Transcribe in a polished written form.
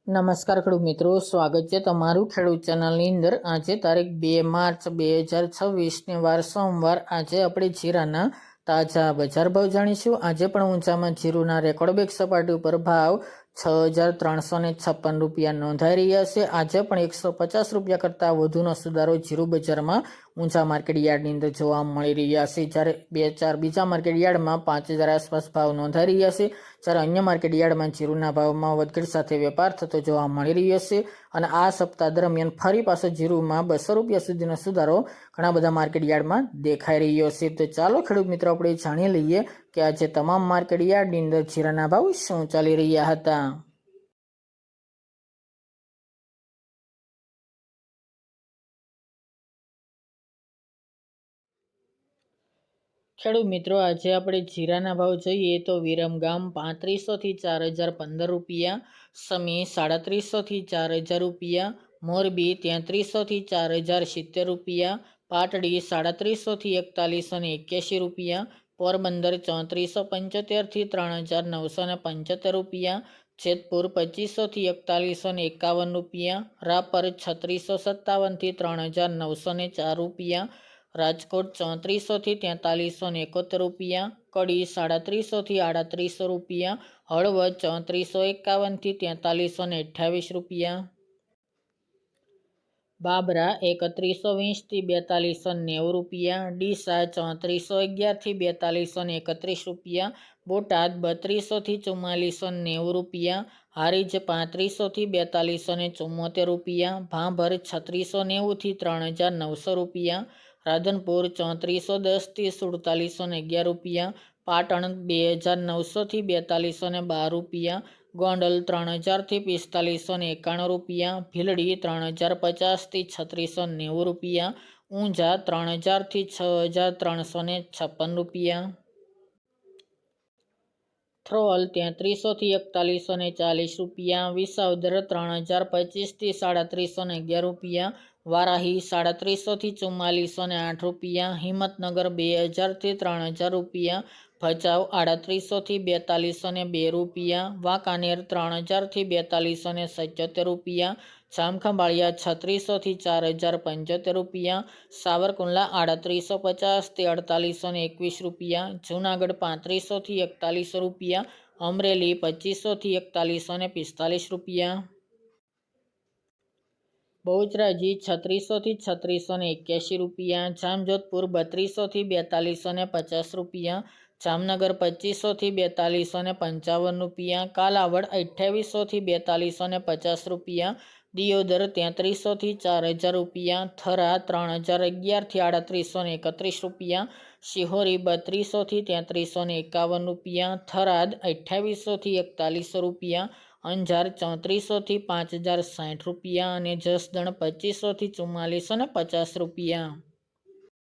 નમસ્કાર ખેડૂત મિત્રો, સ્વાગત છે તમારું ખેડૂત ચેનલની અંદર। આજે તારીખ 2 માર્ચ 2026 વાર સોમવાર। આજે આપણે જીરાના તાજા બજાર ભાવ જાણીશું। આજે પણ ઊંચામાં જીરુના રેકોર્ડ બ્રેક સપાટી ઉપર ભાવ 6,356 રૂપિયા નોંધાઈ રહ્યા છે। આજે પણ 150 રૂપિયા કરતાં વધુનો સુધારો જીરુ બજારમાં ઊંચા માર્કેટ યાર્ડની અંદર જોવા મળી રહ્યા છે। જ્યારે 2-4 બીજા માર્કેટ યાર્ડમાં 5,000 આસપાસ ભાવ નોંધાઈ રહ્યા છે। જ્યારે અન્ય માર્કેટ યાર્ડમાં જીરુના ભાવમાં વધઘટ સાથે વેપાર થતો જોવા મળી રહ્યો છે। અને આ સપ્તાહ દરમિયાન ફરી પાછો જીરુમાં 200 રૂપિયા સુધીનો સુધારો ઘણા બધા માર્કેટ યાર્ડમાં દેખાઈ રહ્યો છે। તો ચાલો ખેડૂત મિત્રો આપણે જાણી લઈએ કે આજે તમામ માર્કેટ યાર્ડની અંદર જીરાના ભાવ શું ચાલી રહ્યા હતા। ખેડૂત મિત્રો, આજે આપણે જીરાના ભાવ જોઈએ તો વિરમગામ 3500 થી 4015 રૂપિયા, સમી 3750 થી 4000 રૂપિયા, મોરબી 3300 થી 4070 રૂપિયા, પાટડી 3700 થી 4181 રૂપિયા, પોરબંદર 3475 થી 3975 રૂપિયા, જેતપુર 2500 થી 4151 રૂપિયા, રાપર 3657 થી 3904 રૂપિયા, રાજકોટ 3400 થી 4371 રૂપિયા, કડી 3700 થી 3800 રૂપિયા, હળવદ 3451 થી 4328 રૂપિયા, બાબરા 3120 થી 4290 રૂપિયા, ડીસા 3411 થી 4231 રૂપિયા, બોટાદ 3200 થી 4490 રૂપિયા, હારીજ 3500 થી 4274 રૂપિયા, ભાભર 3690 થી 3900 રૂપિયા, રાધનપુર 3410 થી 4711 રૂપિયા, પાટણ 2900 થી 4212 રૂપિયા, ગોંડલ 3000 થી 4591 રૂપિયા, ભીલડી 3050 થી 3690 રૂપિયા, ઊંઝા 3000 થી 6356 રૂપિયા, થ્રોલ 3300 થી 4140 રૂપિયા, વિસાવદર 3025 થી 3711 રૂપિયા, વારાહી 3700 થી 4408 રૂપિયા, હિંમતનગર 2000 થી 3000 રૂપિયા, ભચાઉ 3800 થી 4202 રૂપિયા, વાંકાનેર 3000 થી 4277 રૂપિયા, જામખંભાળિયા 3600 થી 4075 રૂપિયા, સાવરકુંડલા 3850 થી 4821 રૂપિયા, જૂનાગઢ 3500 થી 4100 રૂપિયા, અમરેલી 2500 થી 4145 રૂપિયા, બહુચરાજી 3600 થી 3681 રૂપિયા, જામજોધપુર 3200 થી 4250 રૂપિયા, જામનગર 2500 થી 4255 રૂપિયા, કાલાવડ 2800 થી 4250 રૂપિયા, દિયોદર 3300 થી 4000 રૂપિયા, થરા 3011 થી 3831 રૂપિયા, શિહોરી 3200 થી 3351 રૂપિયા, થરાદ 2800 થી 4100 રૂપિયા, અંજાર 3400 થી 5060 રૂપિયા અને જસદણ 2500 થી 4450 રૂપિયા।